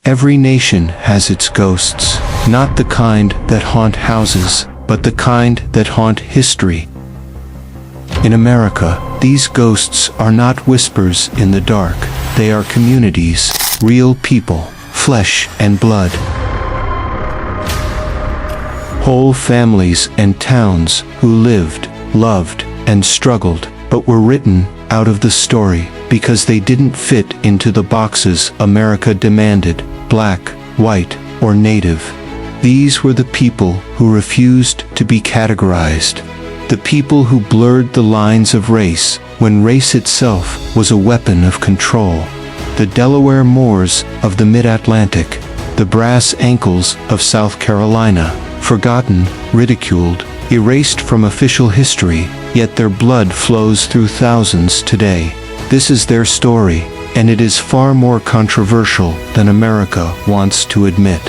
Every nation has its ghosts, not the kind that haunt houses, but the kind that haunt history. In America, these ghosts are not whispers in the dark. They are communities, real people, flesh and blood. Whole families and towns who lived, loved, and struggled, but were written out of the story because they didn't fit into the boxes America demanded: black, white, or native. These were the people who refused to be categorized. The people who blurred the lines of race when race itself was a weapon of control. The Delaware Moors of the Mid-Atlantic, the brass ankles of South Carolina, forgotten, ridiculed, erased from official history, yet their blood flows through thousands today. This is their story, and it is far more controversial than America wants to admit.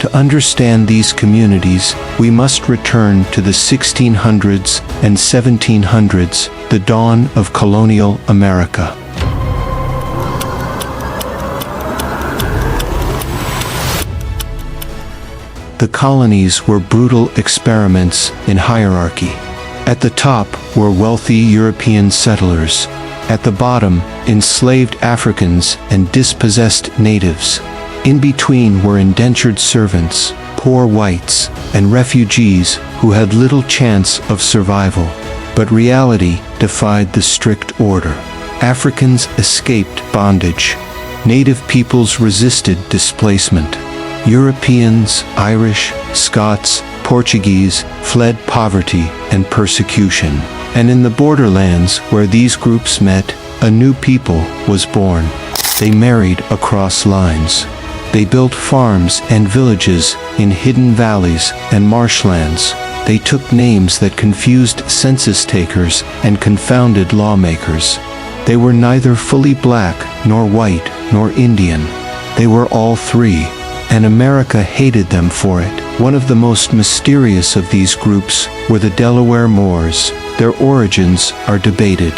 To understand these communities, we must return to the 1600s and 1700s, the dawn of colonial America. The colonies were brutal experiments in hierarchy. At the top were wealthy European settlers. At the bottom, enslaved Africans and dispossessed natives. In between were indentured servants, poor whites, and refugees who had little chance of survival. But reality defied the strict order. Africans escaped bondage. Native peoples resisted displacement. Europeans, Irish, Scots, Portuguese fled poverty and persecution. And in the borderlands where these groups met, a new people was born. They married across lines. They built farms and villages in hidden valleys and marshlands. They took names that confused census takers and confounded lawmakers. They were neither fully black, nor white, nor Indian. They were all three, and America hated them for it. One of the most mysterious of these groups were the Delaware Moors. Their origins are debated.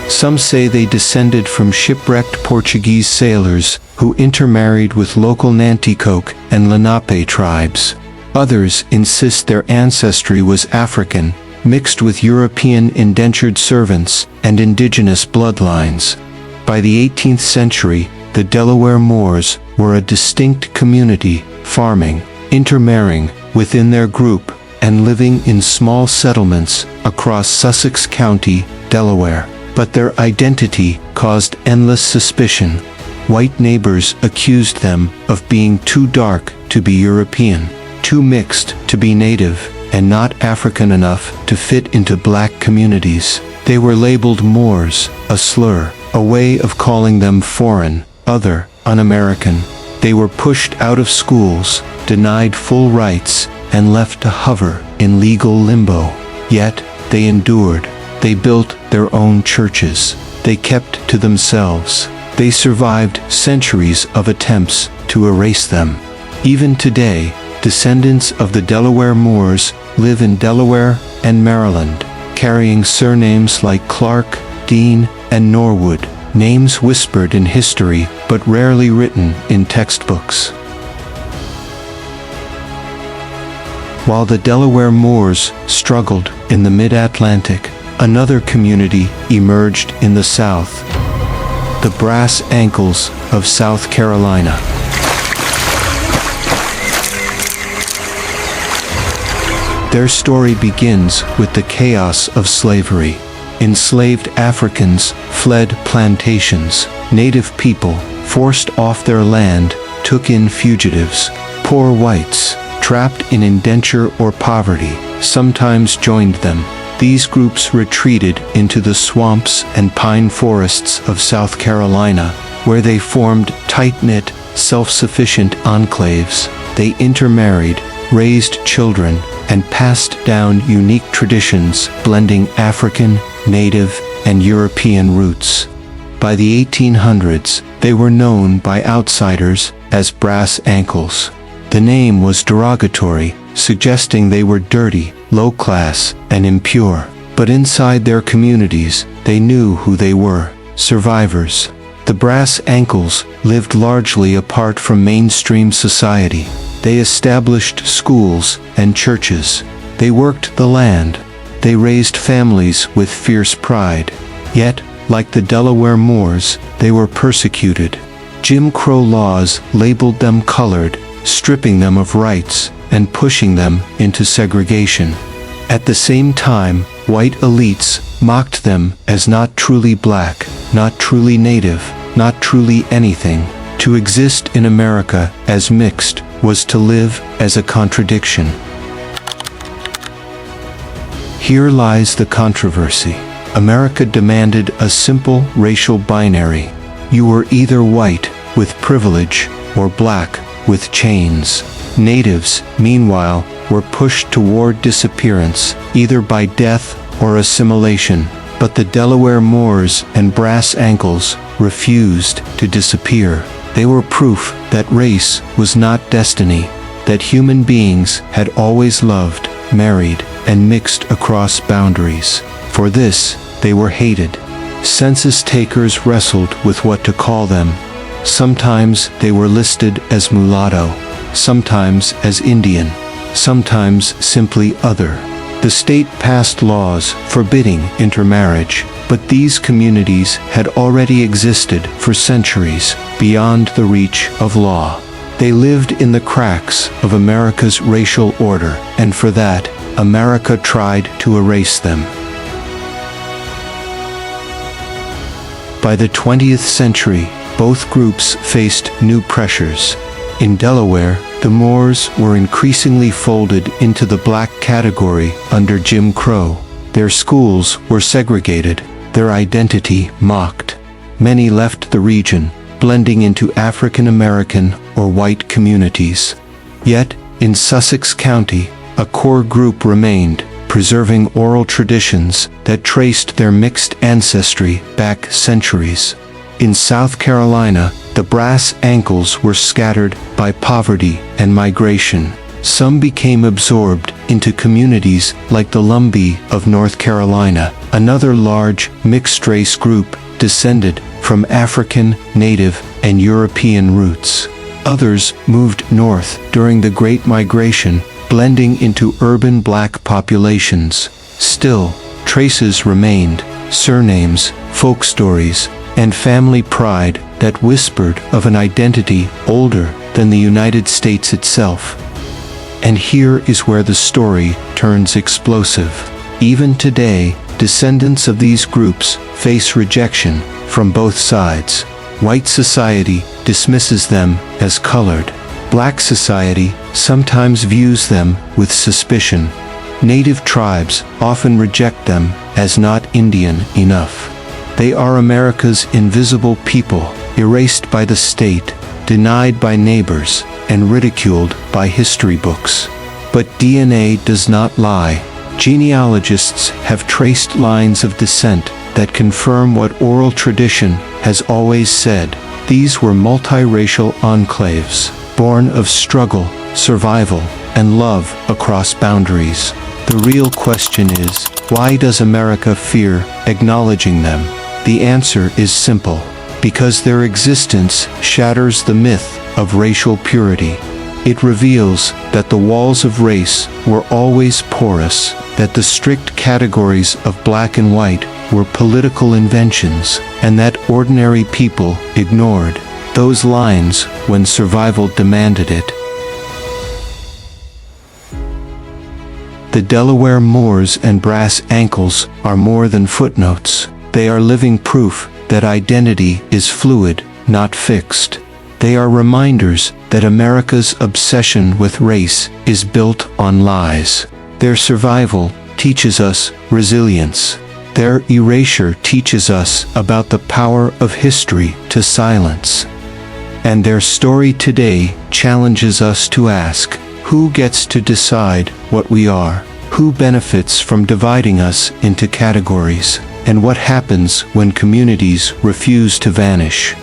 Some say they descended from shipwrecked Portuguese sailors who intermarried with local Nanticoke and Lenape tribes. Others insist their ancestry was African, mixed with European indentured servants and indigenous bloodlines. By the 18th century, the Delaware Moors were a distinct community, farming, intermarrying within their group, and living in small settlements across Sussex County, Delaware. But their identity caused endless suspicion. White neighbors accused them of being too dark to be European, too mixed to be native, and not African enough to fit into black communities. They were labeled Moors, a slur, a way of calling them foreign, other, un-American. They were pushed out of schools, denied full rights, and left to hover in legal limbo. Yet, they endured. They built their own churches. They kept to themselves. They survived centuries of attempts to erase them. Even today, descendants of the Delaware Moors live in Delaware and Maryland, carrying surnames like Clark, Dean, and Norwood, names whispered in history but rarely written in textbooks. While the Delaware Moors struggled in the Mid-Atlantic, another community emerged in the South, the brass ankles of South Carolina. Their story begins with the chaos of slavery. Enslaved Africans fled plantations. Native people, forced off their land, took in fugitives. Poor whites, trapped in indenture or poverty, sometimes joined them. These groups retreated into the swamps and pine forests of South Carolina, where they formed tight-knit, self-sufficient enclaves. They intermarried, raised children, and passed down unique traditions blending African, Native, and European roots. By the 1800s, they were known by outsiders as brass ankles. The name was derogatory, suggesting they were dirty, low-class, and impure. But inside their communities, they knew who they were: survivors. The brass ankles lived largely apart from mainstream society. They established schools and churches. They worked the land. They raised families with fierce pride. Yet, like the Delaware Moors, they were persecuted. Jim Crow laws labeled them colored, stripping them of rights and pushing them into segregation. At the same time, white elites mocked them as not truly black, not truly native, not truly anything. To exist in America as mixed was to live as a contradiction. Here lies the controversy. America demanded a simple racial binary. You were either white, with privilege, or black, with chains. Natives, meanwhile, were pushed toward disappearance, either by death or assimilation. But the Delaware Moors and brass ankles refused to disappear. They were proof that race was not destiny, that human beings had always loved, married, and mixed across boundaries. For this, they were hated. Census takers wrestled with what to call them. Sometimes they were listed as mulatto, sometimes as Indian, sometimes simply other. The state passed laws forbidding intermarriage, but these communities had already existed for centuries, beyond the reach of law. They lived in the cracks of America's racial order, and for that, America tried to erase them. By the 20th century, both groups faced new pressures. In Delaware, the Moors were increasingly folded into the black category under Jim Crow. Their schools were segregated, their identity mocked. Many left the region, blending into African American or white communities. Yet, in Sussex County, a core group remained, preserving oral traditions that traced their mixed ancestry back centuries. In South Carolina, the brass ankles were scattered by poverty and migration. Some became absorbed into communities like the Lumbee of North Carolina, another large mixed-race group descended from African, Native, and European roots. Others moved north during the Great Migration, blending into urban black populations. Still, traces remained, surnames, folk stories, and family pride that whispered of an identity older than the United States itself. And here is where the story turns explosive. Even today, descendants of these groups face rejection from both sides. White society dismisses them as colored. Black society sometimes views them with suspicion. Native tribes often reject them as not Indian enough. They are America's invisible people, erased by the state, denied by neighbors, and ridiculed by history books. But DNA does not lie. Genealogists have traced lines of descent that confirm what oral tradition has always said. These were multiracial enclaves, born of struggle, survival, and love across boundaries. The real question is, why does America fear acknowledging them? The answer is simple. Because their existence shatters the myth of racial purity. It reveals that the walls of race were always porous, that the strict categories of black and white were political inventions, and that ordinary people ignored those lines when survival demanded it. The Delaware Moors and brass ankles are more than footnotes. They are living proof that identity is fluid, not fixed. They are reminders that America's obsession with race is built on lies. Their survival teaches us resilience. Their erasure teaches us about the power of history to silence. And their story today challenges us to ask, who gets to decide what we are? Who benefits from dividing us into categories? And what happens when communities refuse to vanish?